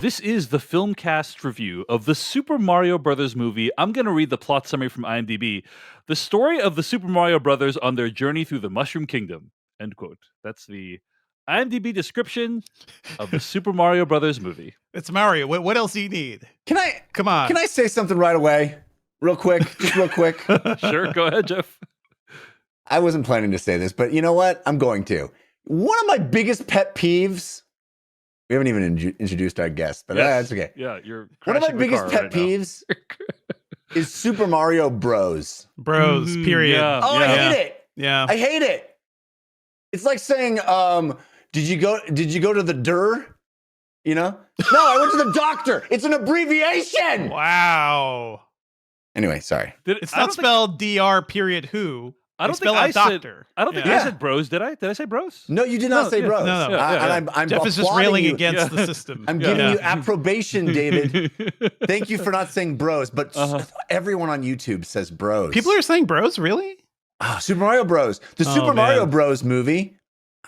This is the Filmcast review of the Super Mario Brothers movie. I'm going to read the plot summary from IMDb. The story of the Super Mario Brothers on their journey through the Mushroom Kingdom. End quote. That's the IMDb description of the Super Mario Brothers movie. It's Mario. What else do you need? Come on. Can I say something right away? Real quick. Just real quick. Sure. Go ahead, Jeff. I wasn't planning to say this, but you know what? I'm going to. One of my biggest pet peeves. We haven't even introduced our guest, but that's okay. Yeah, you're one of my biggest pet peeves is Super Mario Bros. Period. Yeah, I hate it. Yeah. I hate it. It's like saying, did you go to the DER? You know? No, I went to the doctor. It's an abbreviation. Wow. Anyway, sorry. It's not spelled DR period who. I don't think I doctor. I don't think I said bros, did I? Did I say bros? No, you did not say bros. No. And I'm Jeff is just railing you. against the system. I'm giving you approbation, David. Thank you for not saying bros, but everyone on YouTube says bros. People are saying bros, really? Super Mario Bros. The Super Mario Bros. Movie,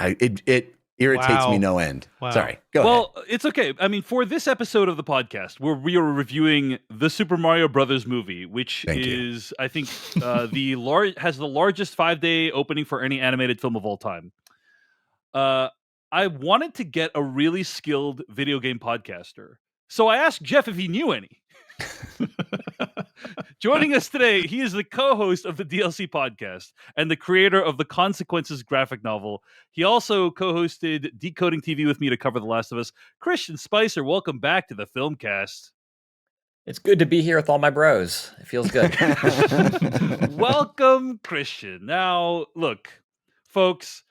it irritates me no end. Wow. Sorry, go ahead. Well, it's okay. I mean, for this episode of the podcast, where we are reviewing the Super Mario Brothers movie, which is, I think, has the largest 5-day opening for any animated film of all time. I wanted to get a really skilled video game podcaster, so I asked Jeff if he knew any. Joining us today, he is the co-host of the DLC podcast and the creator of the Consequences graphic novel. He also co-hosted Decoding TV with me to cover The Last of Us. Christian Spicer, welcome back to the Filmcast. It's good to be here with all my bros. It feels good. Welcome, Christian. Now, look, folks,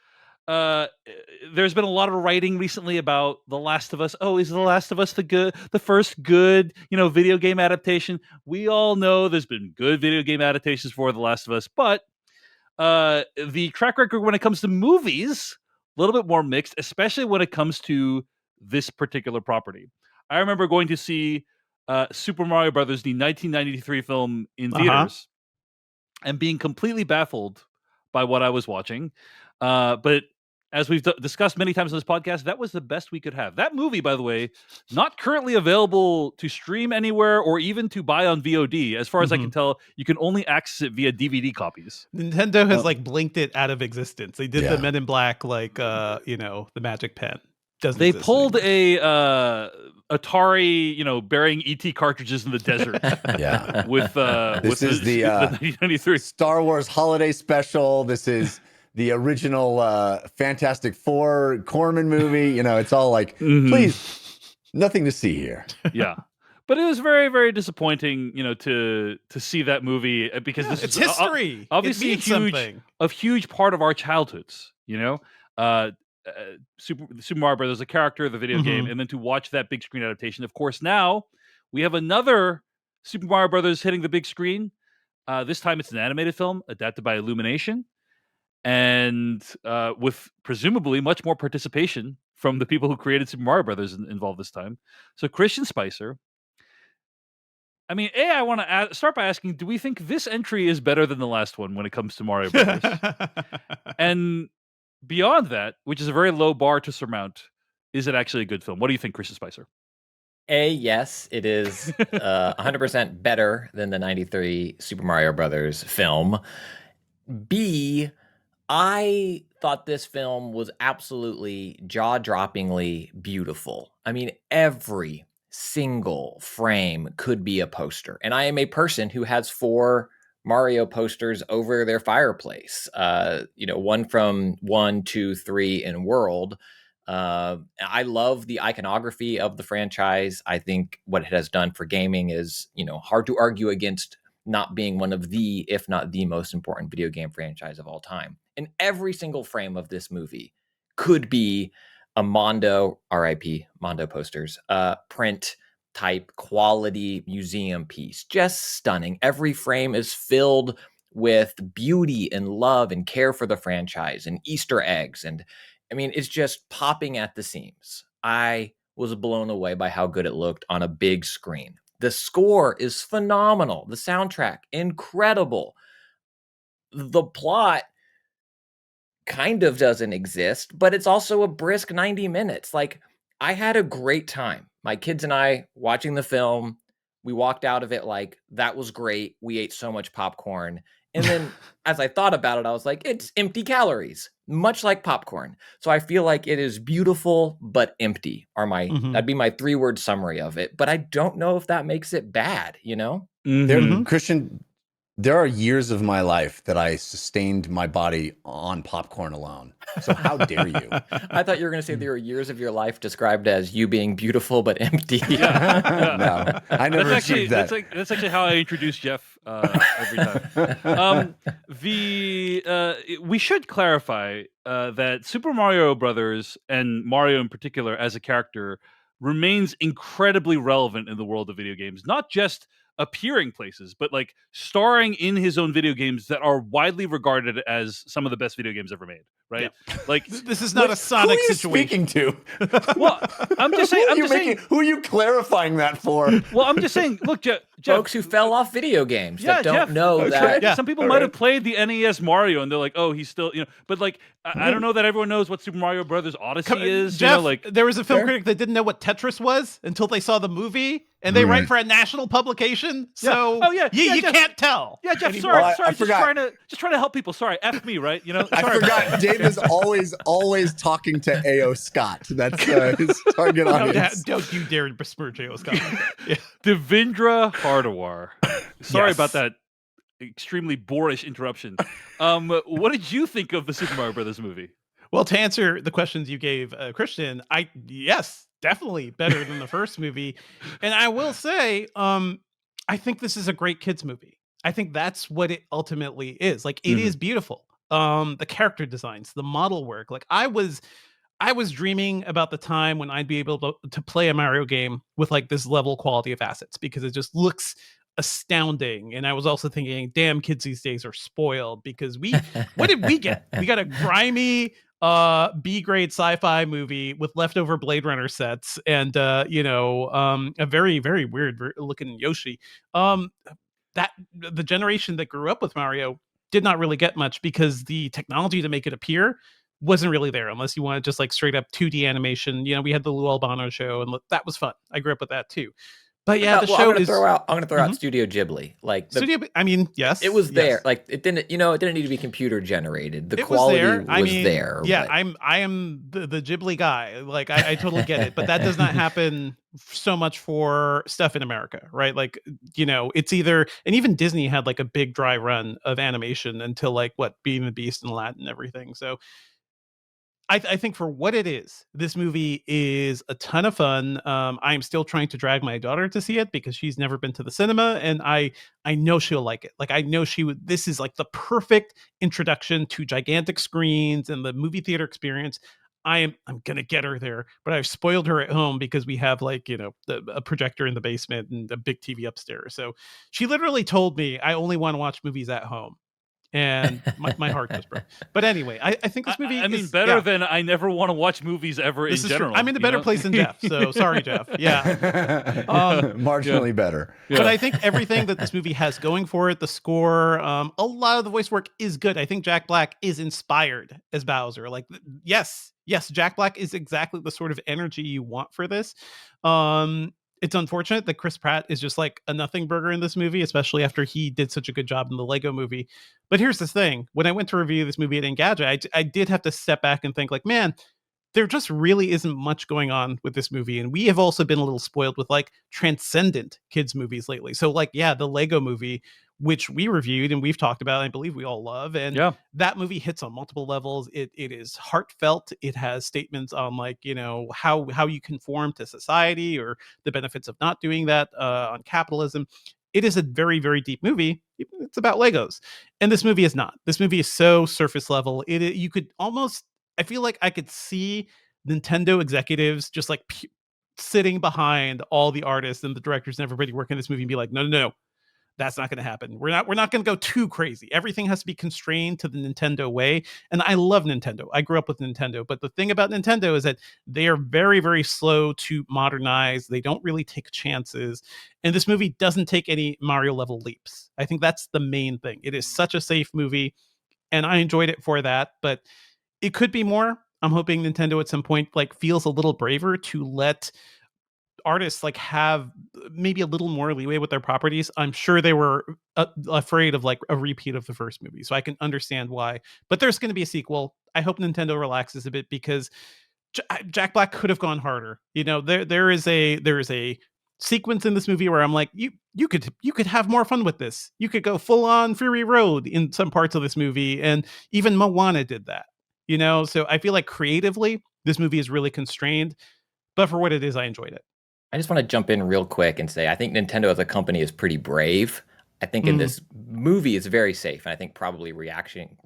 there's been a lot of writing recently about The Last of Us. Oh, is The Last of Us the first good, video game adaptation? We all know there's been good video game adaptations for The Last of Us, but the track record when it comes to movies, a little bit more mixed, especially when it comes to this particular property. I remember going to see Super Mario Brothers, the 1993 film, in theaters, and being completely baffled by what I was watching. But as we've discussed many times on this podcast, that was the best we could have. That movie, by the way, not currently available to stream anywhere or even to buy on VOD. As far as I can tell, you can only access it via DVD copies. Nintendo has blinked it out of existence. They did the Men in Black, the Magic Pen. They pulled a Atari, burying ET cartridges in the desert. with this is the 1993 Star Wars Holiday Special. This is the original Fantastic Four Corman movie. It's all like, please, nothing to see here. Yeah. But it was very, very disappointing, to see that movie because this is history. Obviously a huge part of our childhoods, Super Mario Brothers, the character, the video game, and then to watch that big screen adaptation. Of course, now we have another Super Mario Brothers hitting the big screen. This time it's an animated film adapted by Illumination, and with presumably much more participation from the people who created Super Mario Brothers involved this time. So, Christian Spicer, I mean, I want to start by asking, do we think this entry is better than the last one when it comes to Mario Brothers? And beyond that, which is a very low bar to surmount, is it actually a good film? What do you think, Christian Spicer? Yes, it is 100% better than the 93 Super Mario Brothers film. B, I thought this film was absolutely jaw-droppingly beautiful. I mean, every single frame could be a poster. And I am a person who has 4 Mario posters over their fireplace. One from 1, 2, 3 in World. I love the iconography of the franchise. I think what it has done for gaming is, hard to argue against not being one of the, if not the most important video game franchise of all time. And every single frame of this movie could be a Mondo, RIP, Mondo posters, print type quality museum piece. Just stunning. Every frame is filled with beauty and love and care for the franchise and Easter eggs. And I mean, it's just popping at the seams. I was blown away by how good it looked on a big screen. The score is phenomenal. The soundtrack, incredible. The plot kind of doesn't exist, but it's also a brisk 90 minutes. Like, I had a great time. My kids and I watching the film, we walked out of it like, that was great. We ate so much popcorn. And then as I thought about it, I was like, it's empty calories, much like popcorn. So I feel like it is beautiful but empty. That'd be my 3-word summary of it. But I don't know if that makes it bad, you know? Christian, there are years of my life that I sustained my body on popcorn alone. So how dare you? I thought you were going to say there were years of your life described as you being beautiful but empty. No, I never achieved that. That's actually how I introduce Jeff every time. We should clarify that Super Mario Brothers, and Mario in particular as a character, remains incredibly relevant in the world of video games. Not just appearing places, but like starring in his own video games that are widely regarded as some of the best video games ever made. Right? Yeah. Like, this is not a Sonic situation. Speaking to? Well, I'm just saying. Who are you clarifying that for? Well, I'm just saying. Look, Jeff, folks who fell off video games that don't know that. Yeah. Some people might have played the NES Mario and they're like, oh, he's still, but like, I don't know that everyone knows what Super Mario Brothers Odyssey is. Jeff, there was a film critic that didn't know what Tetris was until they saw the movie, and they write for a national publication. So you can't tell. Yeah, Jeff. anymore. Sorry, just trying to help people. Sorry, F me, right? I forgot. Dave is always talking to A.O. Scott. That's his target audience. Don't you dare besmirch A.O. Scott. Devindra Hardawar. Sorry about that extremely boorish interruption. What did you think of the Super Mario Brothers movie? Well, to answer the questions you gave, Christian, yes, definitely better than the first movie. And I will say, I think this is a great kids movie. I think that's what it ultimately is. Like, it is beautiful. The character designs, the model work. Like, I was dreaming about the time when I'd be able to play a Mario game with like this level quality of assets, because it just looks astounding. And I was also thinking, damn, kids these days are spoiled, because what did we get? We got a grimy B-grade sci-fi movie with leftover Blade Runner sets and a very, very weird looking Yoshi. That the generation that grew up with Mario did not really get much, because the technology to make it appear wasn't really there, unless you wanted just like straight up 2D animation. We had the Lou Albano show, and that was fun. I grew up with that too. But yeah, the show I'm gonna throw out Studio Ghibli. Like yes, it was there. Like, it didn't need to be computer generated. The quality was there. Yeah, I am the Ghibli guy. Like, I totally get it, but that does not happen so much for stuff in America, right? Like, it's either, and even Disney had like a big dry run of animation until like Beauty and the Beast and Aladdin and everything. So I think for what it is, this movie is a ton of fun. I'm still trying to drag my daughter to see it, because she's never been to the cinema, and I know she'll like it. Like, I know she would. This is like the perfect introduction to gigantic screens and the movie theater experience. I'm gonna get her there, but I've spoiled her at home because we have like a projector in the basement and a big TV upstairs. So she literally told me I only want to watch movies at home. And my heart just broke. But anyway, I think this movie is better than I never want to watch movies ever in general. True. I'm in a better place than Jeff, so sorry, Jeff. Yeah. Marginally better. Yeah. But I think everything that this movie has going for it, the score, a lot of the voice work is good. I think Jack Black is inspired as Bowser. Like, yes, Jack Black is exactly the sort of energy you want for this. It's unfortunate that Chris Pratt is just like a nothing burger in this movie, especially after he did such a good job in the Lego movie. But here's the thing. When I went to review this movie at Engadget, I did have to step back and think like, man, there just really isn't much going on with this movie. And we have also been a little spoiled with like transcendent kids movies lately. So like, the Lego movie, which we reviewed and we've talked about, I believe we all love. And that movie hits on multiple levels. It is heartfelt. It has statements on like, how you conform to society or the benefits of not doing that, on capitalism. It is a very, very deep movie. It's about Legos. And this movie is not. This movie is so surface level. You could almost, I feel like I could see Nintendo executives just like sitting behind all the artists and the directors and everybody working this movie and be like, no. That's not going to happen. We're not going to go too crazy. Everything has to be constrained to the Nintendo way. And I love Nintendo. I grew up with Nintendo. But the thing about Nintendo is that they are very, very slow to modernize. They don't really take chances. And this movie doesn't take any Mario level leaps. I think that's the main thing. It is such a safe movie. And I enjoyed it for that. But it could be more. I'm hoping Nintendo at some point like feels a little braver to let artists like have maybe a little more leeway with their properties. I'm sure they were afraid of like a repeat of the first movie, so I can understand why. But there's going to be a sequel. I hope Nintendo relaxes a bit because Jack Black could have gone harder. You know, there is a sequence in this movie where I'm like, you could have more fun with this. You could go full on Fury Road in some parts of this movie, and even Moana did that. You know, so I feel like creatively this movie is really constrained, but for what it is, I enjoyed it. I just want to jump in real quick and say I think Nintendo as a company is pretty brave. I think in this movie it's very safe, and I think probably reacting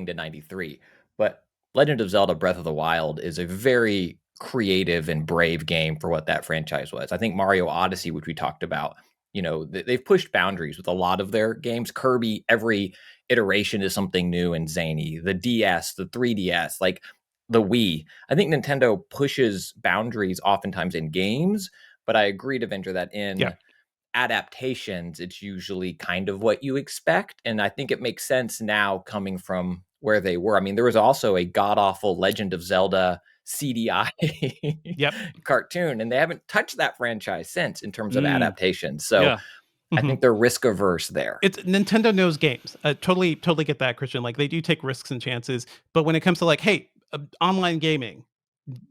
to 93. But Legend of Zelda Breath of the Wild is a very creative and brave game for what that franchise was. I think Mario Odyssey, which we talked about, you know, they've pushed boundaries with a lot of their games. Kirby, every iteration is something new and zany. The DS, the 3DS, like the Wii. I think Nintendo pushes boundaries oftentimes in games, but I agree, Devindra, that in adaptations, it's usually kind of what you expect. And I think it makes sense now coming from where they were. I mean, there was also a god-awful Legend of Zelda CDI cartoon, and they haven't touched that franchise since in terms of adaptation. So I think they're risk averse there. It's Nintendo knows games. Totally get that, Christian. Like they do take risks and chances, but when it comes to like, hey, online gaming,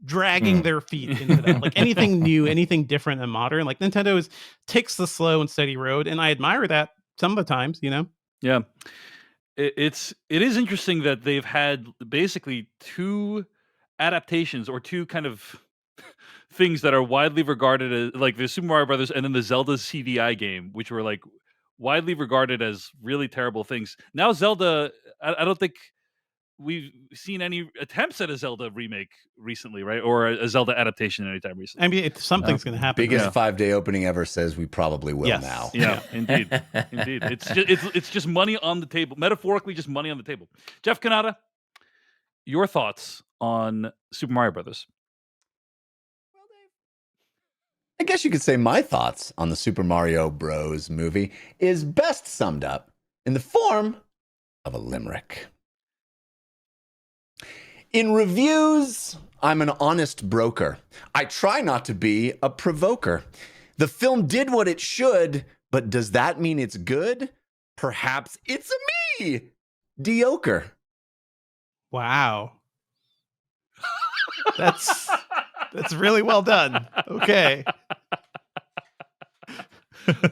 dragging their feet into that, like anything new, anything different and modern, like Nintendo takes the slow and steady road, and I admire that some of the times, you know. Yeah, it is interesting that they've had basically two adaptations or two kind of things that are widely regarded as like the Super Mario Brothers and then the Zelda CDI game, which were like widely regarded as really terrible things. Now Zelda, I don't think we've seen any attempts at a Zelda remake recently, right? Or a Zelda adaptation anytime recently. I mean, something's going to happen. Biggest 5-day opening ever says we probably will now. Yeah, indeed. It's just money on the table. Metaphorically, just money on the table. Jeff Kanata, your thoughts on Super Mario Brothers? I guess you could say my thoughts on the Super Mario Bros. Movie is best summed up in the form of a limerick. In reviews, I'm an honest broker. I try not to be a provoker. The film did what it should, but does that mean it's good? Perhaps it's a me, mediocre. Wow. That's really well done. Okay.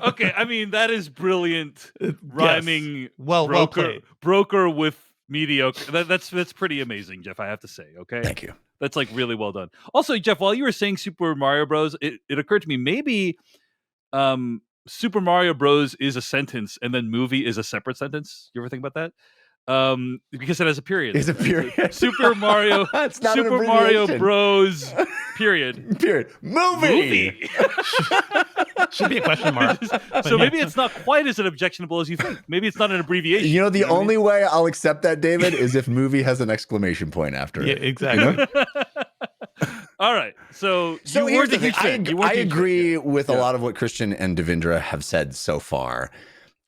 Okay, I mean that is brilliant rhyming. Yes. Well played. Broker with mediocre. That's pretty amazing, Jeff. I have to say. Okay, thank you. That's like really well done. Also, Jeff, while you were saying Super Mario Bros, it occurred to me maybe Super Mario Bros is a sentence and then movie is a separate sentence. You ever think about that? Because it has a period. It's a period. Super Mario. It's not Super Mario Bros. Period. Period. Movie. Should be a question mark. So maybe it's not quite as objectionable as you think. Maybe it's not an abbreviation. You know, the only way I'll accept that, David, is if movie has an exclamation point after it. Yeah, exactly. All right. So here's the thing. I agree with a lot of what Christian and Devindra have said so far.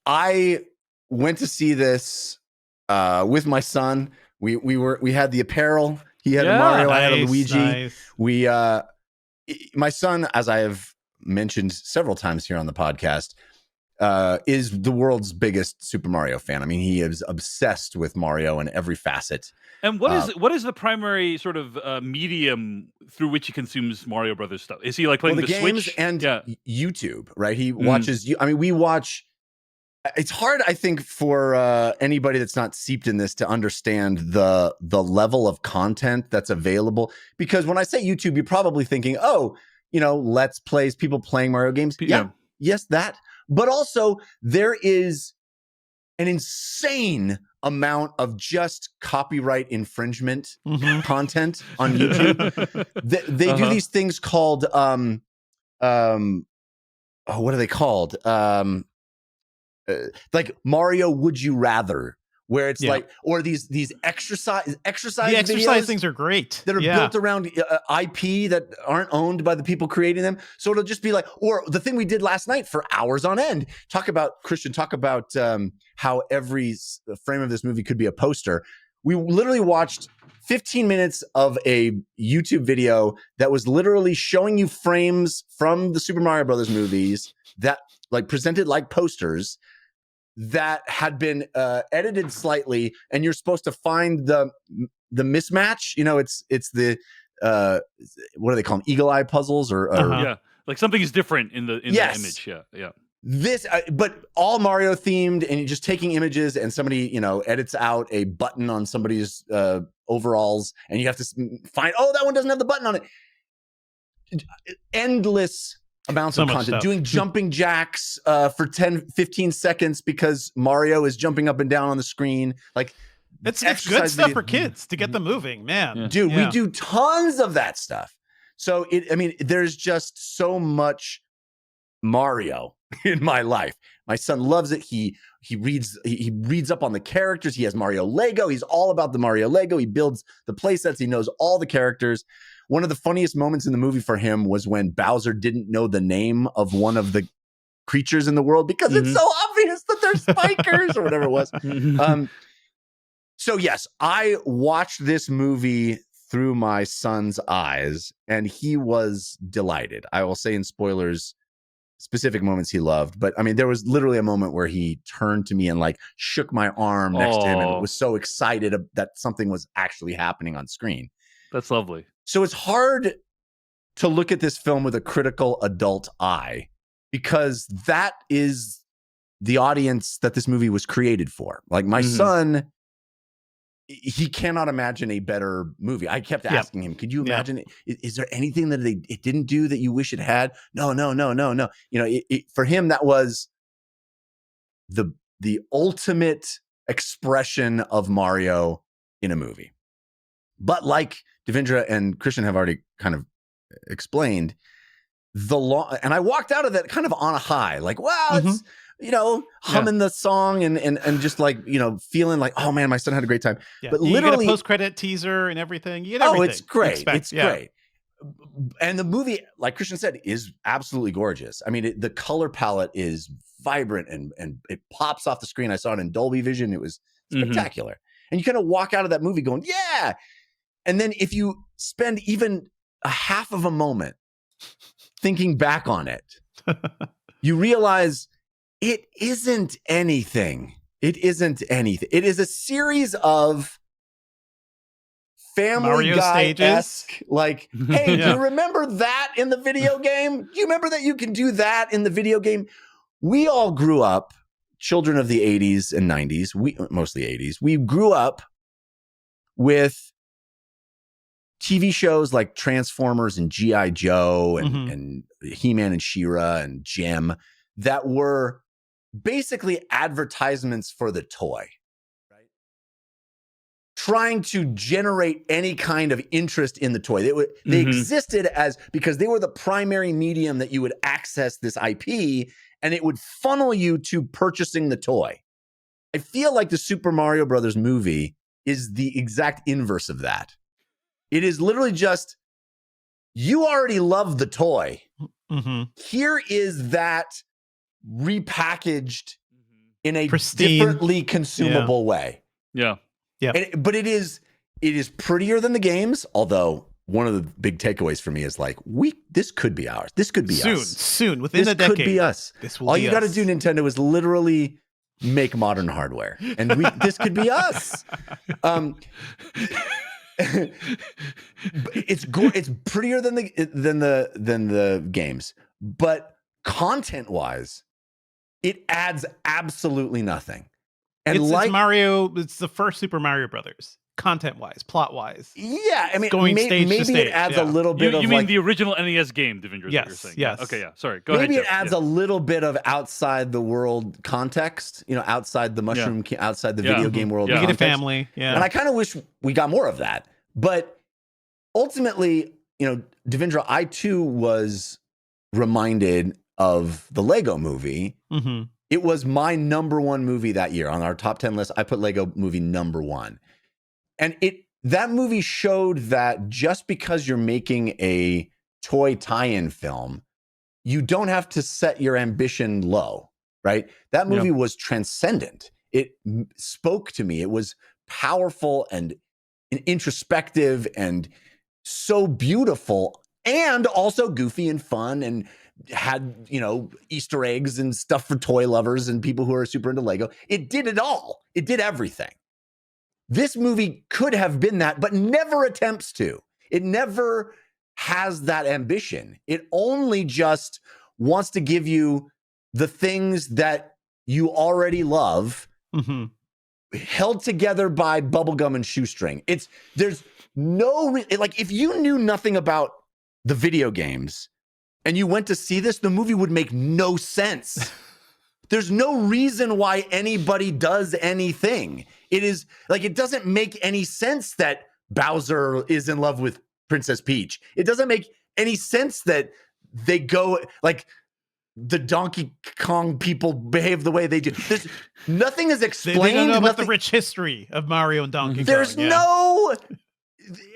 I went to see this with my son. We had the apparel. He had a Mario. I had a Luigi. Nice. My son, as I have mentioned several times here on the podcast, is the world's biggest Super Mario fan. I mean, he is obsessed with Mario in every facet. And what is the primary sort of medium through which he consumes Mario Brothers stuff? Is he like playing the games Switch and YouTube? Right? He watches. I mean, we watch. It's hard, I think, for anybody that's not seeped in this to understand the level of content that's available. Because when I say YouTube, you're probably thinking, oh, you know, Let's Plays, people playing Mario games. Yeah. Yes, that. But also, there is an insane amount of just copyright infringement content on YouTube. They do these things called, what are they called? Like Mario Would You Rather, where it's like, or these exercise the exercise things are great that are built around IP that aren't owned by the people creating them. So it'll just be like, or the thing we did last night for hours on end. Talk about how every frame of this movie could be a poster. We literally watched 15 minutes of a YouTube video that was literally showing you frames from the Super Mario Brothers movies that like presented like posters that had been edited slightly, and you're supposed to find the mismatch. You know, it's the what do they call them? Eagle eye puzzles or yeah, like something is different in the image. Yeah. This, but all Mario themed, and you're just taking images, and somebody, you know, edits out a button on somebody's overalls, and you have to find, oh, that one doesn't have the button on it. Endless amounts of content, stuff. doing jumping jacks for 10, 15 seconds because Mario is jumping up and down on the screen. Like, it's good stuff for kids to get them moving, man. Yeah. Dude, we do tons of that stuff. So there's just so much Mario in my life. My son loves it. He reads up on the characters. He has Mario Lego. He's all about the Mario Lego. He builds the play sets. He knows all the characters. One of the funniest moments in the movie for him was when Bowser didn't know the name of one of the creatures in the world because it's so obvious that they're spikers or whatever it was. So yes, I watched this movie through my son's eyes, and he was delighted. I will say in spoilers, specific moments he loved, but I mean, there was literally a moment where he turned to me and like shook my arm next to him and was so excited that something was actually happening on screen. That's lovely. So it's hard to look at this film with a critical adult eye because that is the audience that this movie was created for. Like my son, he cannot imagine a better movie. I kept asking him, could you imagine it? Is there anything that it didn't do that you wish it had? No. You know, for him, that was the ultimate expression of Mario in a movie. But like Devindra and Christian have already kind of explained, and I walked out of that kind of on a high, like, wow, it's, you know, humming the song and just like, you know, feeling like, oh man, my son had a great time. Yeah. But you literally, get a post-credit teaser and everything. You get everything. Oh, it's great. It's yeah. great. And the movie, like Christian said, is absolutely gorgeous. I mean, the color palette is vibrant and it pops off the screen. I saw it in Dolby Vision. It was spectacular. And you kind of walk out of that movie going, yeah. And then if you spend even a half of a moment thinking back on it, you realize it isn't anything. It isn't anything. It is a series of Family Guy-esque, like, hey, do you remember that in the video game? Do you remember that you can do that in the video game? We all grew up, children of the 80s and 90s, mostly 80s. We grew up with TV shows like Transformers and G.I. Joe and He-Man and She-Ra and Jem that were basically advertisements for the toy, right? Trying to generate any kind of interest in the toy. They existed because they were the primary medium that you would access this IP, and it would funnel you to purchasing the toy. I feel like the Super Mario Brothers movie is the exact inverse of that. It is literally just, you already love the toy. Here is that repackaged in a pristine, differently consumable way. Yeah. But it is prettier than the games, although one of the big takeaways for me is like, this could be ours. This could be us. Soon, within a decade. This could be us. All you got to do, Nintendo, is literally make modern hardware. And this could be us. It's prettier than the games, but content-wise, it adds absolutely nothing. And it's Mario, it's the first Super Mario Brothers, content-wise, plot-wise. Yeah, I mean, going maybe it adds a little bit of. You mean the original NES game, Devindra? Yes, you're saying. yes. Okay, yeah. Sorry, go ahead. Maybe it adds a little bit of outside the world context. You know, outside the mushroom, outside the video game world. You get a context. family, And I kind of wish we got more of that. But ultimately, you know, Devindra, I too was reminded of the Lego movie. It was my number one movie that year. On our top 10 list, I put Lego movie number one. And that movie showed that just because you're making a toy tie-in film, you don't have to set your ambition low, right? That movie was transcendent. It spoke to me. It was powerful and introspective and so beautiful, and also goofy and fun, and had, you know, Easter eggs and stuff for toy lovers and people who are super into Lego. It did it all. It did everything. This movie could have been that, but never attempts to. It never has that ambition. It only just wants to give you the things that you already love, held together by bubblegum and shoestring. There's no, like, if you knew nothing about the video games and you went to see this, the movie would make no sense. There's no reason why anybody does anything. It is like, it doesn't make any sense that Bowser is in love with Princess Peach. It doesn't make any sense that they go, like, the Donkey Kong people behave the way they do. There's nothing is explained. They don't know about the rich history of Mario and Donkey Kong. There's no,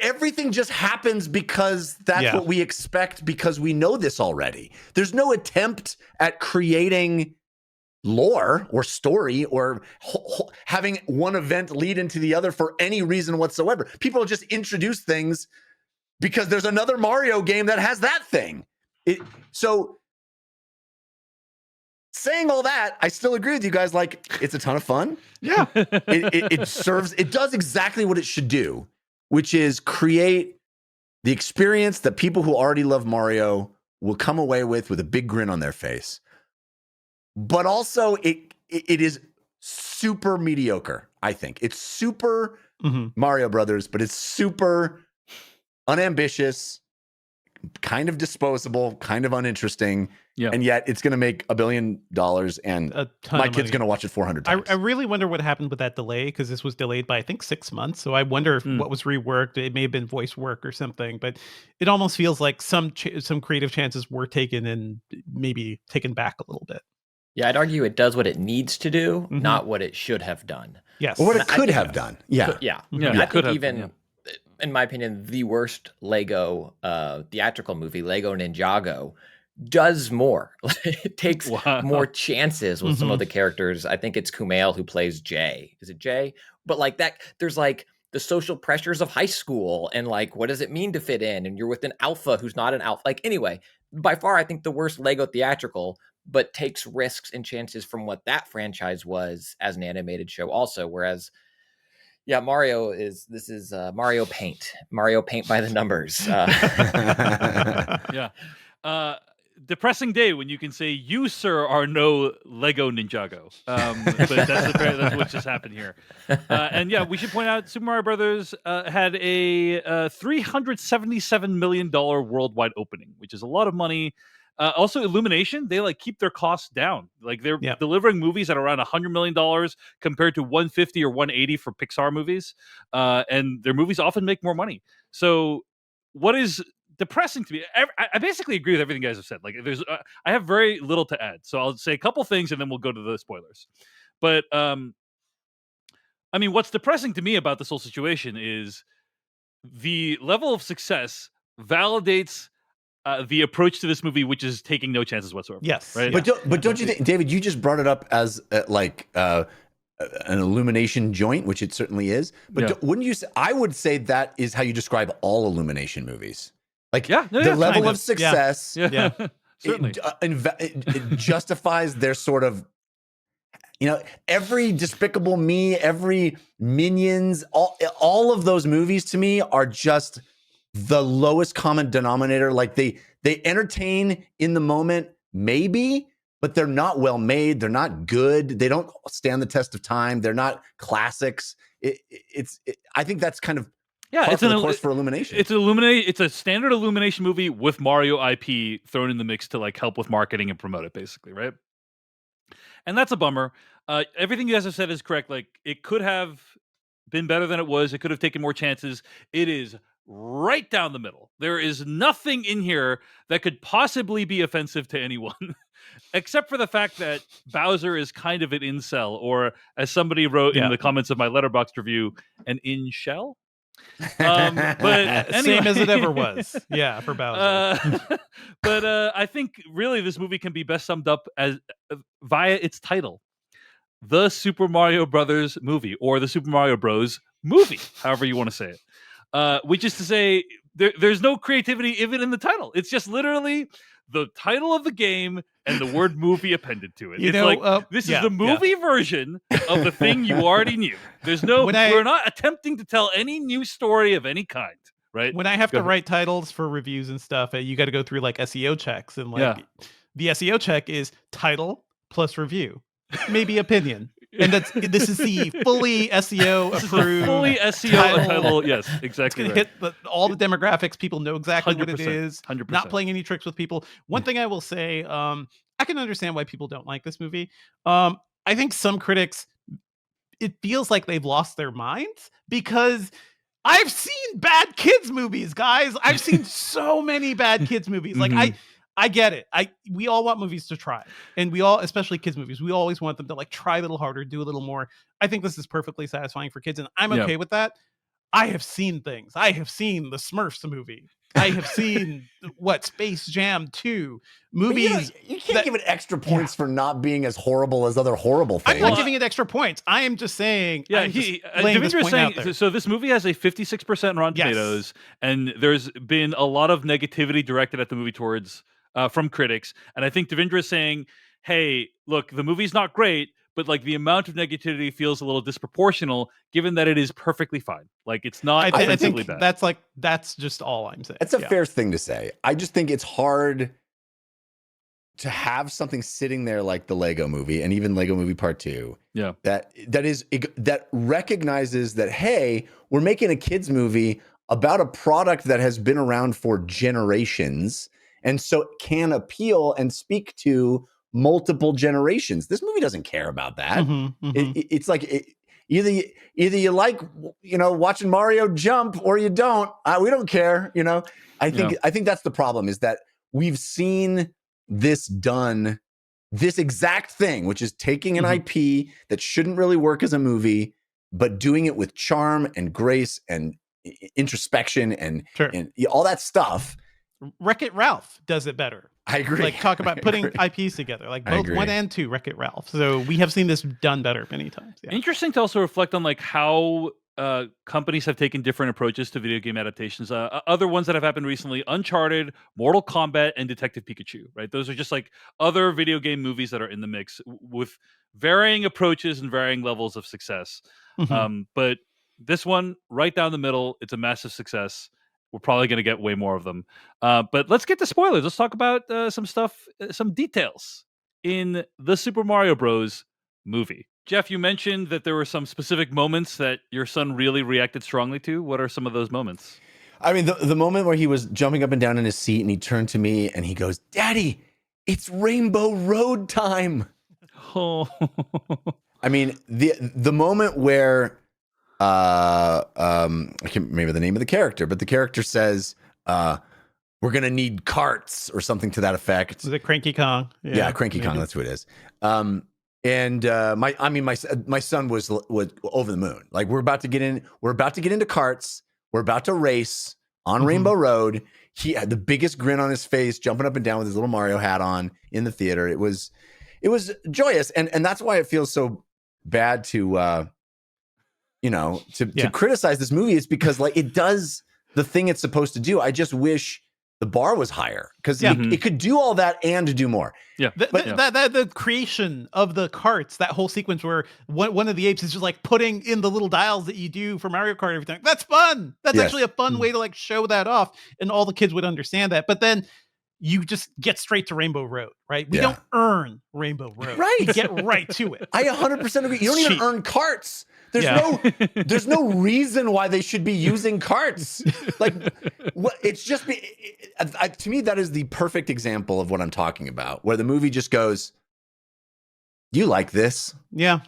everything just happens because that's what we expect, because we know this already. There's no attempt at creating lore or story or having one event lead into the other for any reason whatsoever. People just introduce things because there's another Mario game that has that thing. So saying all that, I still agree with you guys. Like, it's a ton of fun. Yeah. It does exactly what it should do, which is create the experience that people who already love Mario will come away with a big grin on their face. But also it is super mediocre, I think. It's super Mario Brothers, but it's super unambitious, kind of disposable, kind of uninteresting. Yeah. And yet it's going to make $1 billion, and my kid's going to watch it 400 times. I really wonder what happened with that delay, because this was delayed by, I think, 6 months. So I wonder if what was reworked. It may have been voice work or something, but it almost feels like some creative chances were taken and maybe taken back a little bit. Yeah, I'd argue it does what it needs to do, not what it should have done. Yes. Or what it could have done. Yeah. Yeah. I think even, in my opinion, the worst Lego theatrical movie, Lego Ninjago, does more. It takes more chances with some of the characters. I think it's Kumail who plays Jay. Is it Jay? But like that, there's like the social pressures of high school and like, what does it mean to fit in? And you're with an alpha who's not an alpha. Like, anyway, by far, I think the worst Lego theatrical, but takes risks and chances from what that franchise was as an animated show also. Whereas, Mario is Mario Paint by the numbers. Depressing day when you can say, you, sir, are no Lego Ninjago. But that's what just happened here. And we should point out Super Mario Brothers had a $377 million worldwide opening, which is a lot of money. Also, Illumination, they like keep their costs down. Like, they're delivering movies at around $100 million compared to 150 or 180 for Pixar movies. And their movies often make more money. So what is depressing to me, I basically agree with everything you guys have said. Like, I have very little to add. So I'll say a couple things and then we'll go to the spoilers. But I mean, what's depressing to me about this whole situation is the level of success validates the approach to this movie, which is taking no chances whatsoever. Yes, right. But don't you think, David? You just brought it up as an Illumination joint, which it certainly is. But wouldn't you say? I would say that is how you describe all Illumination movies. Like, the level of success, certainly, it justifies their sort of, every Despicable Me, every Minions, all of those movies to me are just the lowest common denominator. Like, they entertain in the moment, maybe, but they're not well made. They're not good. They don't stand the test of time. They're not classics. I think that's kind of it's a course for Illumination. It's a standard Illumination movie with Mario IP thrown in the mix to like help with marketing and promote it, basically, right? And that's a bummer. Everything you guys have said is correct. Like, it could have been better than it was. It could have taken more chances. It is right down the middle. There is nothing in here that could possibly be offensive to anyone, except for the fact that Bowser is kind of an incel, or as somebody wrote in the comments of my Letterboxd review, an in-shell. But anyway. Same as it ever was. For Bowser. But I think really this movie can be best summed up as via its title. the Super Mario Brothers movie, or the Super Mario Bros. Movie, however you want to say it. Which is to say, there's no creativity even in the title. It's just literally the title of the game and the word movie appended to it. This is the movie version of the thing you already knew. There's no, we're not attempting to tell any new story of any kind, right? When I have to write titles for reviews and stuff, you got to go through like SEO checks, and like the SEO check is title plus review, maybe opinion. And this is the fully SEO approved, fully SEO title. Yes, exactly. It's gonna hit all the demographics. People know exactly what it is. 100%. Not playing any tricks with people. One thing I will say, I can understand why people don't like this movie. I think some critics, it feels like they've lost their minds because I've seen bad kids movies, guys. I've seen so many bad kids movies. Like I get it. We all want movies to try, and we all, especially kids movies, we always want them to like try a little harder, do a little more. I think this is perfectly satisfying for kids, and I'm okay with that. I have seen things. I have seen the Smurfs movie. I have seen Space Jam 2 movies. You can't give it extra points for not being as horrible as other horrible things. I'm not giving it extra points. I am just saying. Yeah, Devindra is saying. So this movie has a 56% Rotten Tomatoes, and there's been a lot of negativity directed at the movie towards from critics. And I think Devindra is saying, "Hey, look, the movie's not great, but like the amount of negativity feels a little disproportional, given that it is perfectly fine. Like it's not. I think bad. That's just all I'm saying. That's a fair thing to say. I just think it's hard to have something sitting there like the Lego Movie and even Lego Movie Part 2. Yeah, that recognizes that, hey, we're making a kids movie about a product that has been around for generations, and so it can appeal and speak to multiple generations. This movie doesn't care about that. It's like either you like watching Mario jump or you don't. We don't care. I think that's the problem, is that we've seen this done, this exact thing, which is taking an IP that shouldn't really work as a movie, but doing it with charm and grace and introspection and all that stuff. Wreck-It Ralph does it better. I agree. Like, talk about putting IPs together, like both 1 and 2, Wreck-It Ralph. So we have seen this done better many times. Yeah. Interesting to also reflect on like how companies have taken different approaches to video game adaptations. Other ones that have happened recently: Uncharted, Mortal Kombat, and Detective Pikachu. Right, those are just like other video game movies that are in the mix with varying approaches and varying levels of success. But this one, right down the middle, it's a massive success. We're probably going to get way more of them. But let's get to spoilers. Let's talk about some stuff, some details in the Super Mario Bros. Movie. Jeff, you mentioned that there were some specific moments that your son really reacted strongly to. What are some of those moments? I mean, the moment where he was jumping up and down in his seat and he turned to me and he goes, "Daddy, it's Rainbow Road time." Oh. I mean, the moment where I can't remember the name of the character, but the character says, "We're gonna need carts," or something to that effect. Was it Cranky Kong? Yeah, Cranky Kong. That's who it is. And my son was over the moon. Like, we're about to get into carts. We're about to race on Rainbow Road. He had the biggest grin on his face, jumping up and down with his little Mario hat on in the theater. It was joyous, and that's why it feels so bad to criticize this movie. Is because like it does the thing it's supposed to do. I just wish the bar was higher, because it could do all that and do more. Yeah, the creation of the carts, that whole sequence where one of the apes is just like putting in the little dials that you do for Mario Kart, everything. That's fun. That's actually a fun way to like show that off, and all the kids would understand that. But then you just get straight to Rainbow Road, right? We don't earn Rainbow Road. Right. We get right to it. I 100% agree. You don't even earn carts. There's no reason why they should be using carts. Like, it's just to me, that is the perfect example of what I'm talking about, where the movie just goes, "You like this?" Yeah.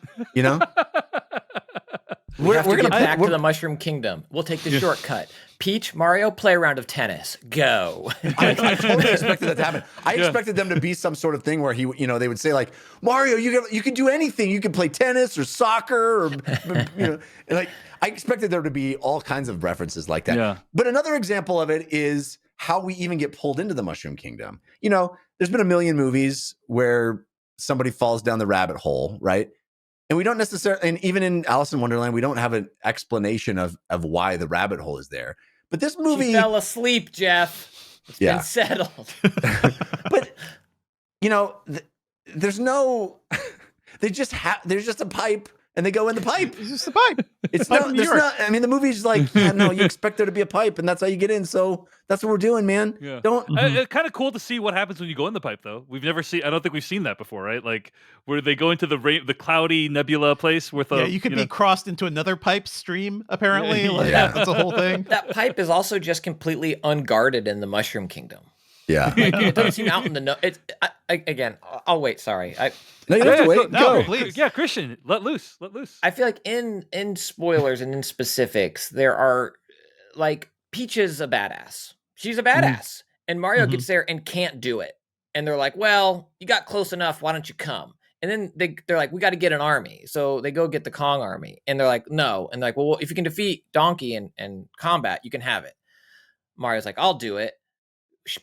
We're going to back to the Mushroom Kingdom. We'll take the shortcut. Peach, Mario, play a round of tennis. Go. I totally expected that to happen. I expected them to be some sort of thing where they would say like, "Mario, you can do anything. You can play tennis or soccer," or like I expected there to be all kinds of references like that. Yeah. But another example of it is how we even get pulled into the Mushroom Kingdom. There's been a million movies where somebody falls down the rabbit hole, right? And we don't necessarily, and even in Alice in Wonderland, we don't have an explanation of why the rabbit hole is there. But this movie, She fell asleep, Jeff. It's been settled. But there's no. There's just a pipe, and they go in the pipe. It's just a pipe. It's not. There's not. I mean, the movie's like, no, you expect there to be a pipe, and that's how you get in. So that's what we're doing, man. Yeah. Don't. It's kind of cool to see what happens when you go in the pipe, though. We've never seen. I don't think we've seen that before, right? Like where they go into the cloudy nebula place with a. Yeah, you could be crossed into another pipe stream. Apparently, that's a whole thing. That pipe is also just completely unguarded in the Mushroom Kingdom. Yeah, it doesn't seem out in the no. Again, I'll wait. Sorry, no, you don't have to wait. No, Go. please. Yeah, Christian, let loose. I feel like in spoilers and in specifics, there are like Peach is a badass. She's a badass, and Mario gets there and can't do it. And they're like, "Well, you got close enough. Why don't you come?" And then they're like, "We got to get an army." So they go get the Kong army, and they're like, "No." And they're like, "Well, if you can defeat Donkey and combat, you can have it." Mario's like, "I'll do it."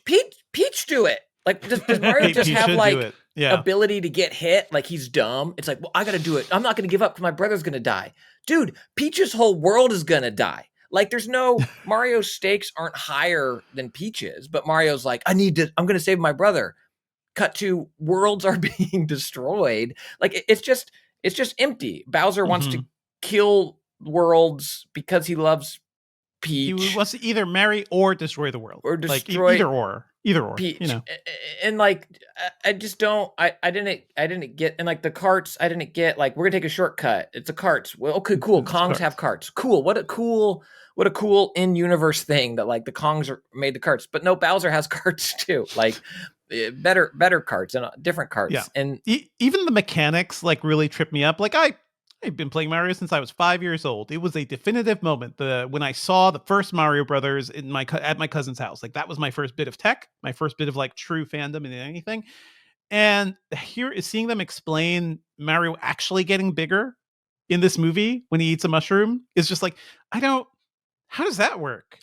Peach do it. Like, does Mario just Peach have should like do it. Yeah. ability to get hit? Like he's dumb. It's like, well, I gotta do it. I'm not gonna give up because my brother's gonna die. Dude, Peach's whole world is gonna die. Like there's no Mario's stakes aren't higher than Peach's, but Mario's like, I'm gonna save my brother. Cut to worlds are being destroyed. Like it's just empty. Bowser wants to kill worlds because he loves Peach. He wants to either marry or destroy the world. Or like destroy either or. Peach. You know. And like I just don't I didn't get, and like the carts, I didn't get like, we're gonna take a shortcut. It's a carts. Well, okay, cool. Kongs have carts. Cool. What a cool in-universe thing that like the Kongs made the carts. But no, Bowser has carts too. Like better carts and different carts. Yeah. And even the mechanics like really trip me up. Like I've been playing Mario since I was 5 years old. It was a definitive moment when I saw the first Mario Brothers at my cousin's house. Like that was my first bit of tech, my first bit of like true fandom in anything. And here is seeing them explain Mario actually getting bigger in this movie when he eats a mushroom is just like, how does that work?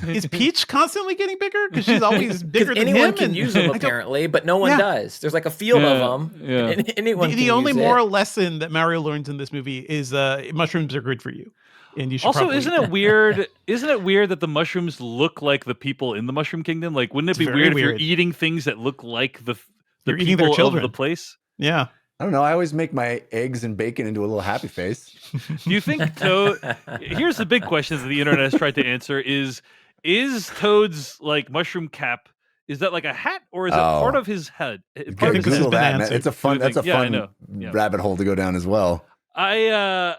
Is Peach constantly getting bigger? Because she's always bigger than anyone him. can use them apparently, but no one does. There's like a field of them. Yeah. And anyone The only moral lesson that Mario learns in this movie is mushrooms are good for you. And you should also, probably isn't it weird? Isn't it weird that the mushrooms look like the people in the Mushroom Kingdom? Like, wouldn't it be weird if you're eating things that look like the You're eating their people of children. the place? Yeah. I don't know. I always make my eggs and bacon into a little happy face. Do you think Toad? Here's the big question that the internet has tried to answer: Is Toad's like mushroom cap? Is that like a hat, or is it part of his head? You Part gotta of his Google head? that, man. It's a fun. That's a Yeah, I fun know. Yeah. rabbit hole to go down as well. Everything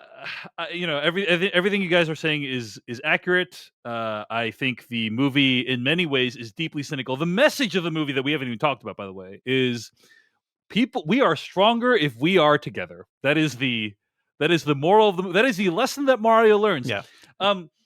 you guys are saying is accurate. I think the movie, in many ways, is deeply cynical. The message of the movie that we haven't even talked about, by the way, is we are stronger if we are together. That is the moral of the. That is the lesson that Mario learns. Yeah.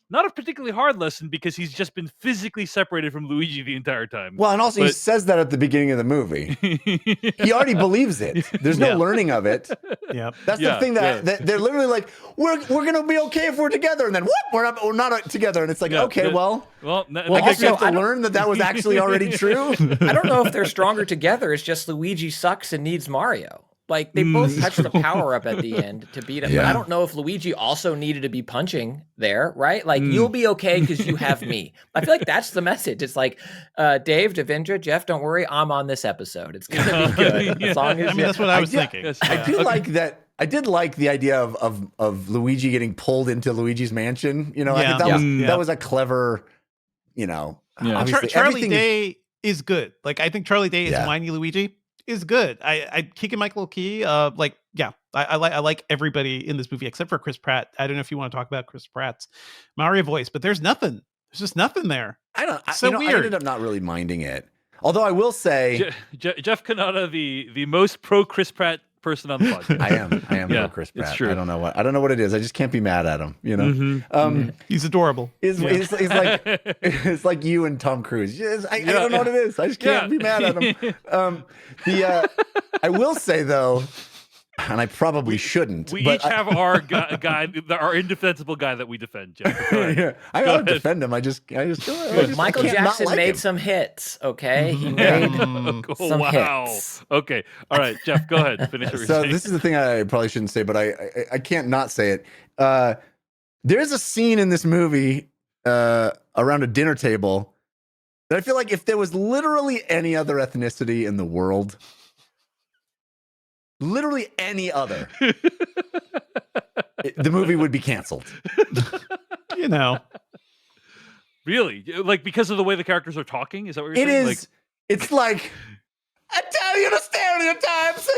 Not a particularly hard lesson because he's just been physically separated from Luigi the entire time. Well, and also he says that at the beginning of the movie. He already believes it. There's no learning of it. Yeah. That's the thing that they're literally like, we're gonna be okay if we're together, and then whoop, we're not together, and it's like, okay, well, I guess you have to learn that was actually already true. I don't know if they're stronger together. It's just Luigi sucks and needs Mario. Like they both touch the power up at the end to beat him. Yeah. But I don't know if Luigi also needed to be punching there, right? Like you'll be okay because you have me. I feel like that's the message. It's like, Dave, Devindra, Jeff, don't worry, I'm on this episode. It's gonna be good. As long as that's what I was thinking. Yes, I do like that. I did like the idea of Luigi getting pulled into Luigi's mansion. I think that was a clever, obviously, Charlie Day is good. Like I think Charlie Day is whiny Luigi is good. I Keegan Michael Key, I like everybody in this movie except for Chris Pratt. I don't know if you want to talk about Chris Pratt's Mario voice, but there's nothing. There's just nothing there. Weird. I ended up not really minding it. Although I will say, Jeff Kanata, the most pro Chris Pratt person on the podcast. I am pro Chris Pratt. It's true. I don't know what it is. I just can't be mad at him. He's adorable. He's like it's like you and Tom Cruise. I don't know what it is. I just can't be mad at him. I will say though, and I probably shouldn't. We but each have our guy, our indefensible guy that we defend, Jeff. Go ahead. yeah, I don't defend him. I just Michael can't not Jackson like made him. some hits, okay? He Mhm. made Mm. some Wow. hits. Okay. All right, Jeff, go ahead. Finish what you're So saying. this is the thing I probably shouldn't say, but I can't not say it. There's a scene in this movie around a dinner table that I feel like if there was literally any other ethnicity in the world, literally any other, the movie would be canceled. You know, Really? Like because of the way the characters are talking? Is that what you're It saying? is. It's like Italian stereotypes.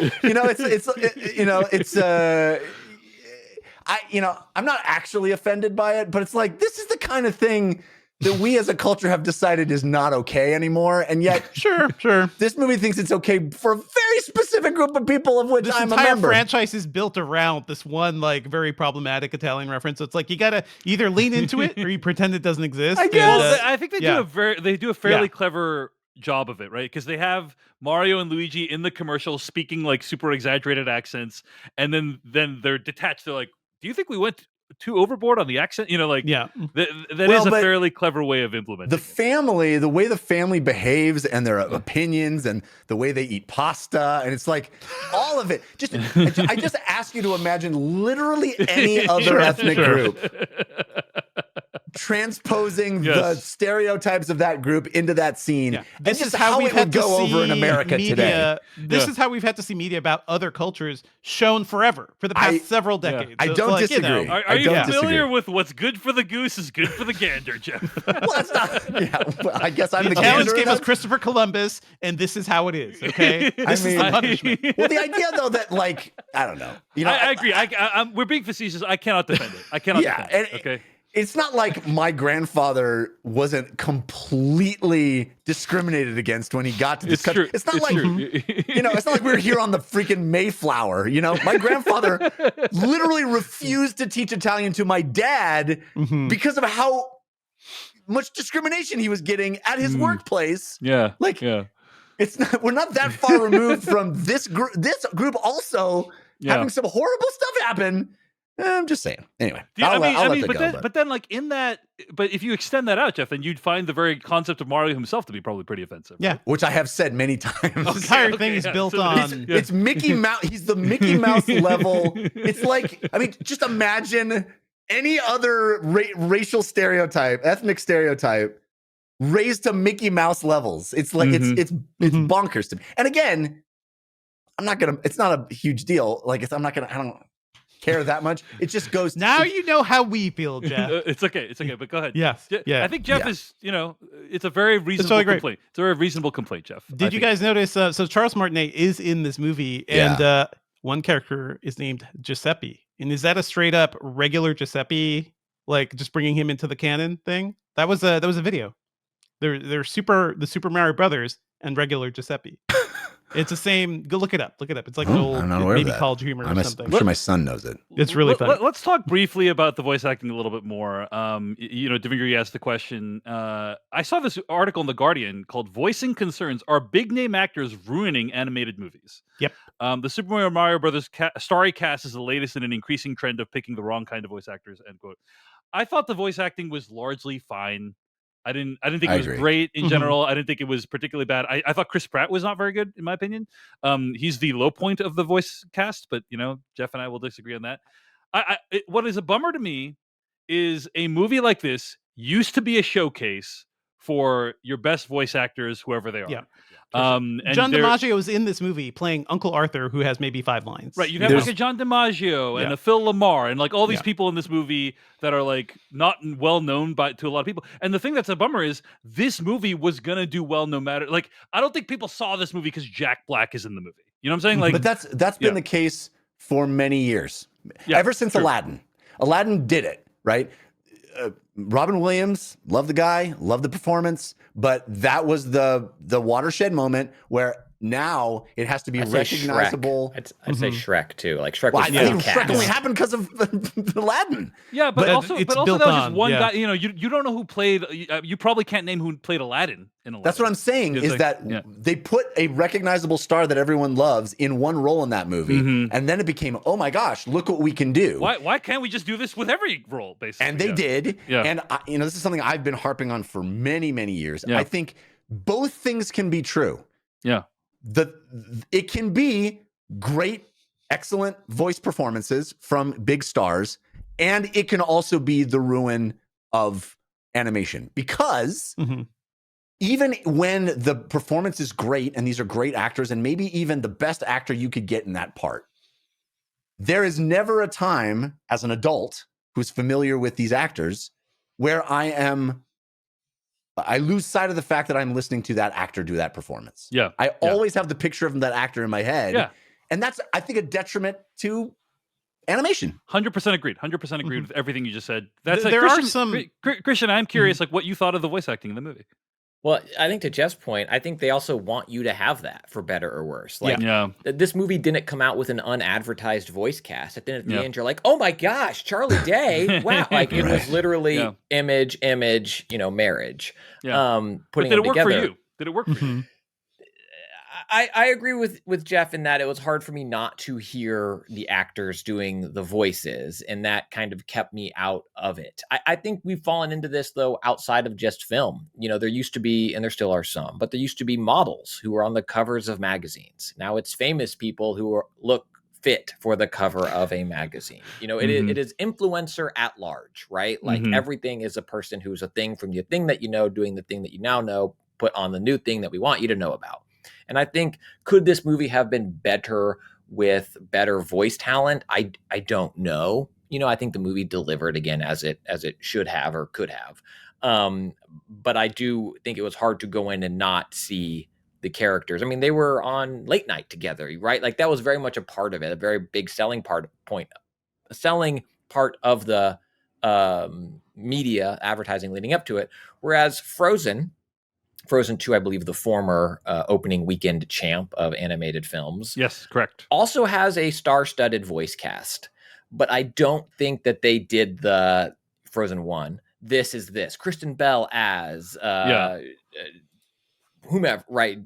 I'm not actually offended by it, but it's like this is the kind of thing that we as a culture have decided is not okay anymore, and yet sure. this movie thinks it's okay for a very specific group of people, of which This I'm a entire member. franchise is built around this one like very problematic Italian reference. So it's like you gotta either lean into it or you pretend it doesn't exist. I guess. Well, I think they yeah. do a fairly Yeah. clever job of it, right? Because they have Mario and Luigi in the commercial speaking like super exaggerated accents, and then they're detached. They're like, "Do you think we went too overboard on the accent?" You know, like Yeah. that Well, is a but fairly clever way of implementing The it. family, the way the family behaves and their opinions and the way they eat pasta, and it's like all of it. I just ask you to imagine literally any other ethnic group transposing the Yes. stereotypes of that group into that scene. Yeah. And This just is how it we've would had to go over in see America media. today. This Yeah. is how we've had to see media about other cultures shown forever for the past several decades. I So it's don't like, you know, disagree. Are I you don't familiar disagree. with what's good for the goose is good for the gander, Jeff? Well, that's not. Yeah, well, I guess I'm the the Italians gander. gave us Christopher Columbus, and this is how it is. Okay, this is mean- the punishment. Well, the idea though that like I don't know. You know, I agree. We're being facetious. I cannot defend it. I cannot Yeah, defend it. and- Okay. It's not like my grandfather wasn't completely discriminated against when he got to this It's country. true. It's not like true. it's not like we were here on the freaking Mayflower. You know, my grandfather literally refused to teach Italian to my dad Mhm. because of how much discrimination he was getting at his workplace. Yeah. Like, yeah. It's not. We're not that far removed from this group. This group also Yeah. having some horrible stuff happen. I'm just saying. Anyway, Yeah, I'll let that but go. then, like in that, but if you extend that out, Jeff, then you'd find the very concept of Mario himself to be probably pretty offensive. Yeah, Which I have said many times. the entire okay, thing is yeah. built So on. It's Mickey Mouse. He's the Mickey Mouse level. It's like, I mean, just imagine any other racial stereotype, ethnic stereotype, raised to Mickey Mouse levels. It's like it's Mhm. bonkers to me. And again, I'm not gonna. It's not a huge deal. Like I don't care that much. It just goes. Now you know how we feel, Jeff. It's okay. It's okay. But go ahead. Yes. Yeah. I think Jeff Yeah. is, it's a very reasonable totally great. complaint. It's a very reasonable complaint, Jeff. Did you guys notice? So Charles Martinet is in this movie, and one character is named Giuseppe. And is that a straight up regular Giuseppe, like just bringing him into the canon thing? That was a video. They're the Super Mario Brothers and regular Giuseppe. It's the same. Go look it up. Look it up. It's like an old I'm not aware of maybe that. college humor or something. I'm sure my son knows it. It's really funny. Let's talk briefly about the voice acting a little bit more. Devindra, you asked the question. I saw this article in The Guardian called "Voicing Concerns: Are Big Name Actors Ruining Animated Movies?" Yep. The Super Mario Brothers starry cast is the latest in an increasing trend of picking the wrong kind of voice actors. End quote. I thought the voice acting was largely fine. I didn't think I it was agree. great in Mhm. general. I didn't think it was particularly bad. I thought Chris Pratt was not very good, in my opinion. He's the low point of the voice cast, but Jeff and I will disagree on that. What is a bummer to me is a movie like this used to be a showcase for your best voice actors, whoever they are. Yeah. And John they're- DiMaggio is in this movie playing Uncle Arthur, who has maybe 5 lines. Right, you have There's- like a John DiMaggio and Yeah. a Phil Lamar and like all these Yeah. people in this movie that are like not well known to a lot of people. And the thing that's a bummer is this movie was gonna do well no matter. Like I don't think people saw this movie because Jack Black is in the movie. You know what I'm saying? Like, But that's been yeah. the case for many years. Yeah, Ever since true. Aladdin. Aladdin did it, right? Robin Williams, love the guy, love the performance, but that was the watershed moment where now it has to be I'd say recognizable. Shrek. I'd say Shrek too. Like Shrek Well, was I think full Shrek cast. only happened because of Aladdin. Yeah, but also it's that was built just on, one yeah. guy. You know, you don't know who played. You probably can't name who played Aladdin in Aladdin. That's what I'm saying, It's is like- that yeah. they put a recognizable star that everyone loves in one role in that movie, Mhm. and then it became, oh my gosh, look what we can do. Why can't we just do this with every role, basically? And they did. Yeah. And this is something I've been harping on for many, many years. Yeah. I think both things can be true. Yeah. It can be great, excellent voice performances from big stars, and it can also be the ruin of animation, because Mhm. even when the performance is great and these are great actors and maybe even the best actor you could get in that part, there is never a time as an adult who's familiar with these actors where I lose sight of the fact that I'm listening to that actor do that performance. Yeah. I always have the picture of that actor in my head. Yeah. And that's, I think, a detriment to animation. 100% agreed. 100% agreed with everything you just said. That's There like, are Christian, some- Christian, I'm curious, like what you thought of the voice acting in the movie. Well, I think to Jeff's point, I think they also want you to have that for better or worse. Like Yeah. this movie didn't come out with an unadvertised voice cast. At the Yeah. end, you're like, oh my gosh, Charlie Day. Wow. Like it was Right. literally Yeah. image, marriage. Yeah. Putting But did them it work together. for you? Did it work for you? Mhm. I agree with Jeff in that it was hard for me not to hear the actors doing the voices, and that kind of kept me out of it. I think we've fallen into this, though, outside of just film. You know, there used to be, and there still are some, but there used to be models who were on the covers of magazines. Now it's famous people who look fit for the cover of a magazine. You know, it is influencer at large, right? Like everything is a person who's a thing from the thing that you know, doing the thing that you now know, put on the new thing that we want you to know about. And I think, could this movie have been better with better voice talent? I don't know. You know, I think the movie delivered again as it should have or could have. But I do think it was hard to go in and not see the characters. I mean, they were on late night together, right? Like that was very much a part of it, a very big selling part of the media advertising leading up to it. Whereas Frozen 2, I believe the former opening weekend champ of animated films. Yes, correct. Also has a star-studded voice cast, but I don't think that they did the Frozen 1. This is this. Kristen Bell as whomever, right?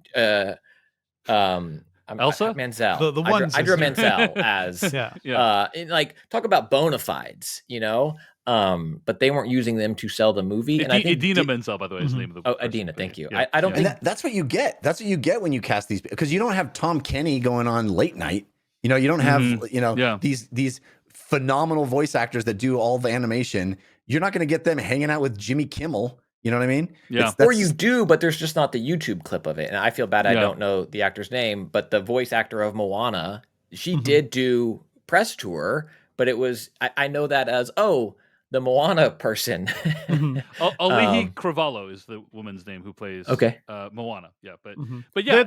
Elsa? Menzel. The one Idra sister. Menzel as Yeah. and like talk about bona fides, you know. But they weren't using them to sell the movie. And I think Idina Menzel, by the way, is the name of the person. Idina, thank you. Yeah. I don't And think that's what you get. That's what you get when you cast these, because you don't have Tom Kenny going on late night. You know, you don't have, these phenomenal voice actors that do all the animation. You're not going to get them hanging out with Jimmy Kimmel. You know what I mean? Yeah. or you do, but there's just not the YouTube clip of it. And I feel bad I Yeah. don't know the actor's name, but the voice actor of Moana, she did do press tour, but it was, I know that as, the Moana person. Alihi Cravalho is the woman's name who plays Moana. Yeah, but yeah,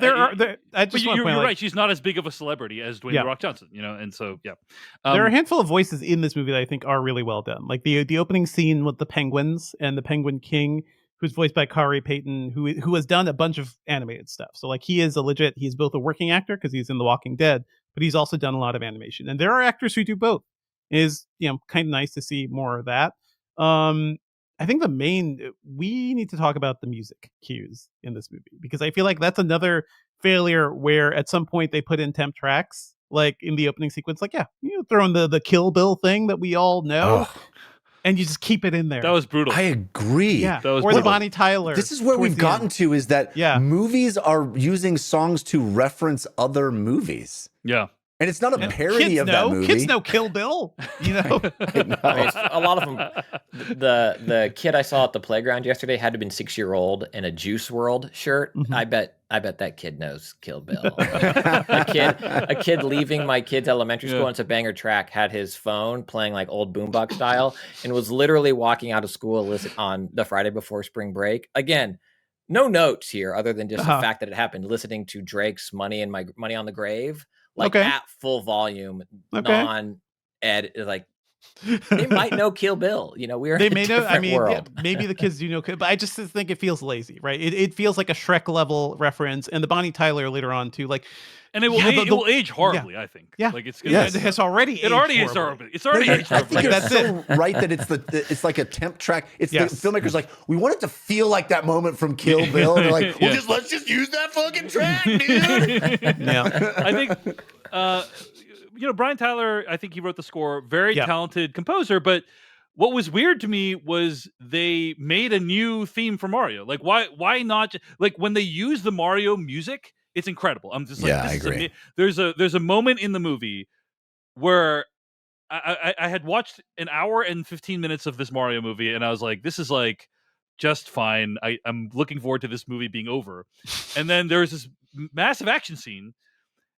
I just you're want to right. She's not as big of a celebrity as Dwayne The Rock Johnson, you know, and so there are a handful of voices in this movie that I think are really well done. Like the opening scene with the penguins and the Penguin King, who's voiced by Kari Payton, who has done a bunch of animated stuff. So like he's both a working actor because he's in The Walking Dead, but he's also done a lot of animation. And there are actors who do both. It is, kind of nice to see more of that. I think we need to talk about the music cues in this movie, because I feel like that's another failure where at some point they put in temp tracks, like in the opening sequence, like, throw in the Kill Bill thing that we all know. Oh. And you just keep it in there. that was brutal. I agree. Yeah. That was Or the brutal. Bonnie Tyler. This is where towards we've the gotten end. to, is that movies are using songs to reference other movies. Yeah. And it's not a And parody kids of know, that movie. Kids know Kill Bill. You know. I mean, a lot of them. The kid I saw at the playground yesterday had to have been 6-year-old in a Juice World shirt. I bet that kid knows Kill Bill. a kid leaving my kid's elementary school, and it's a banger track, had his phone playing like old boombox style, and was literally walking out of school on the Friday before spring break. Again, no notes here other than just the fact that it happened, listening to Drake's Money on the Grave, like at full volume, non-ed, like They might know Kill Bill. You know, we're They in a may know. different I mean, world. maybe the kids do know, but I just think it feels lazy, right? It feels like a Shrek level reference, and the Bonnie Tyler later on too, like, And it will, yeah, it will age horribly, I think. yeah, Like it's gonna, Yes. it has already. it aged already is horribly. horribly. It's already aged I horribly. think you're That's so right that it's like a temp track. It's Yes. the filmmakers like, we want it to feel like that moment from Kill Bill. And they're like, well, Yeah. let's just use that fucking track, dude. Yeah. I think, Brian Tyler, I think he wrote the score. Very Yeah. talented composer. But what was weird to me was they made a new theme for Mario. Like, why not? Like, when they use the Mario music, it's incredible. I'm just like, Yeah, this I is agree. there's a moment in the movie where I had watched an hour and 15 minutes of this Mario movie, and I was like, this is like just fine. I'm looking forward to this movie being over. And then there's this massive action scene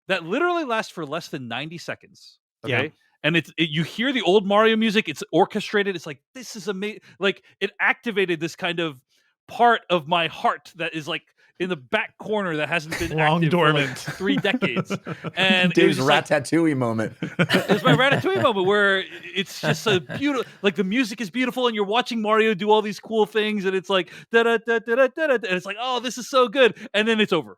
that literally lasts for less than 90 seconds. Okay. Yeah. And you hear the old Mario music, it's orchestrated. It's like, this is amazing. Like, it activated this kind of part of my heart that is like in the back corner that hasn't been Long active dormant. for like 3 decades. And it Dave's was just like, Ratatouille moment. it's my Ratatouille moment where it's just a beautiful, like the music is beautiful and you're watching Mario do all these cool things and it's like da da da da da da, and it's like, oh, this is so good, and then it's over,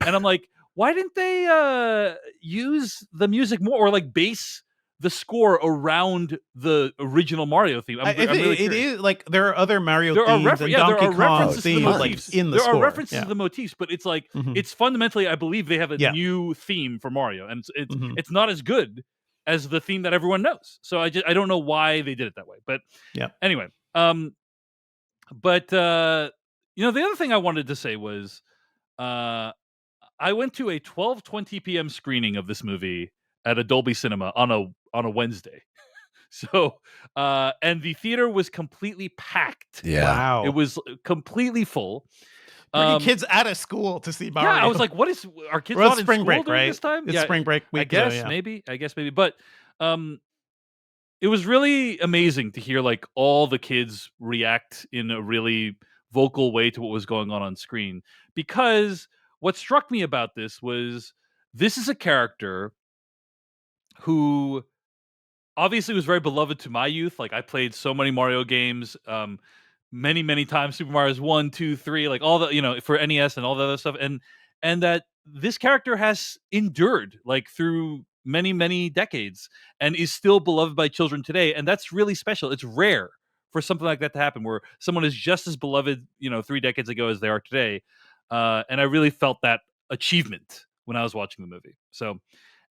and I'm like, why didn't they use the music more, or like base the score around the original Mario theme? I'm really it curious. is like there are other Mario There are themes and there Donkey are Kong references to the themes like motifs. in the there score. are references Yeah. to the motifs, but it's like Mhm. it's fundamentally, I believe they have a Yeah. new theme for Mario, and it's Mhm. it's not as good as the theme that everyone knows. So I don't know why they did it that way. But Yeah. anyway, but the other thing I wanted to say was I went to a 12:20 p.m. screening of this movie at a Dolby Cinema on a Wednesday. So, and the theater was completely packed. Yeah. Wow. It was completely full. Bringing kids out of school to see Mario. Yeah, I was like, "What is? Are kids Well, not it's in spring school break, during right? this time?" It's spring break week. I guess so, yeah. maybe. But it was really amazing to hear like all the kids react in a really vocal way to what was going on screen. Because what struck me about this is a character who obviously was very beloved to my youth. Like, I played so many Mario games, many times. Super Mario's 1, 2, 3, like all the for NES and all the other stuff, and that this character has endured like through many decades and is still beloved by children today, and that's really special. It's rare for something like that to happen, where someone is just as beloved 3 decades ago as they are today, and I really felt that achievement when I was watching the movie. So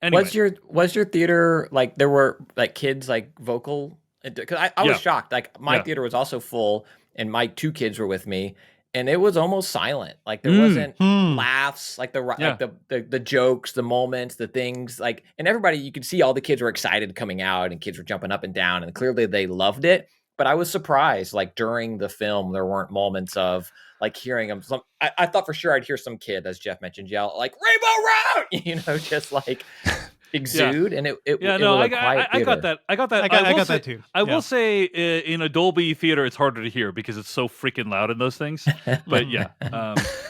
anyway. Was your theater like, there were like kids like vocal? Because I was Yeah. shocked. Like, my Yeah. theater was also full, and my 2 kids were with me, and it was almost silent. Like, there Mm. wasn't Hmm. laughs, like Yeah. the jokes, the moments, the things, like, and everybody, you could see all the kids were excited coming out, and kids were jumping up and down, and clearly they loved it. But I was surprised, like, during the film, there weren't moments of like hearing them. I thought for sure I'd hear some kid, as Jeff mentioned, yell like "Rainbow Road," just like exude, and it Yeah, it no, was I a quiet got that. I got that. I will got say, that too. I Yeah. will say, in a Dolby theater, it's harder to hear because it's so freaking loud in those things. But yeah,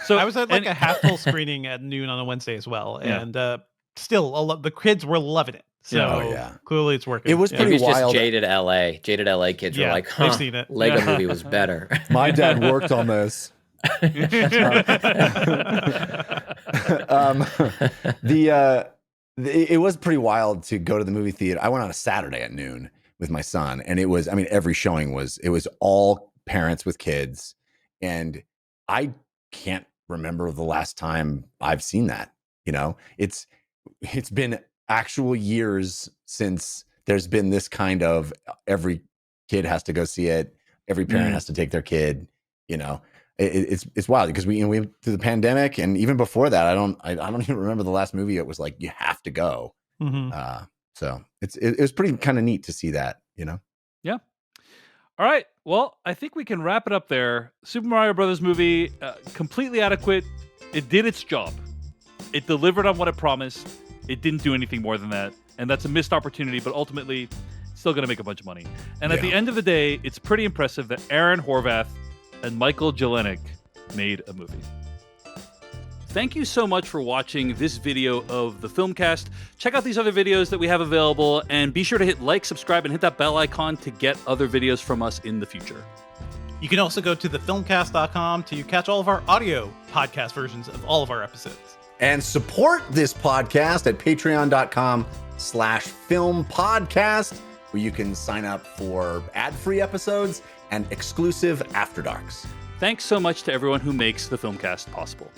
so I was at like and- a half full screening at noon on a Wednesday as well, Yeah. and still the kids were loving it. So Yeah. Oh, yeah. clearly it's working. It was Maybe pretty it's just wild. jaded LA kids Yeah, are like, they've huh, seen it. Lego Yeah. movie was better. My dad worked on this. It was pretty wild to go to the movie theater. I went on a Saturday at noon with my son, and it was, I mean, every showing was all parents with kids, and I can't remember the last time I've seen that. It's been actual years since there's been this kind of, every kid has to go see it, every parent has to take their kid. It's wild because we went through the pandemic, and even before that, I don't even remember the last movie it was like you have to go. Mhm. So it was pretty kind of neat to see that. Yeah. All right. Well, I think we can wrap it up there. Super Mario Brothers movie, completely adequate. It did its job. It delivered on what it promised. It didn't do anything more than that, and that's a missed opportunity. But ultimately, still going to make a bunch of money. And at the end of the day, it's pretty impressive that Aaron Horvath and Michael Jelenic made a movie. Thank you so much for watching this video of the Filmcast. Check out these other videos that we have available, and be sure to hit like, subscribe, and hit that bell icon to get other videos from us in the future. You can also go to thefilmcast.com to catch all of our audio podcast versions of all of our episodes. And support this podcast at patreon.com/filmpodcast, where you can sign up for ad-free episodes and exclusive After Darks. Thanks so much to everyone who makes the Filmcast possible.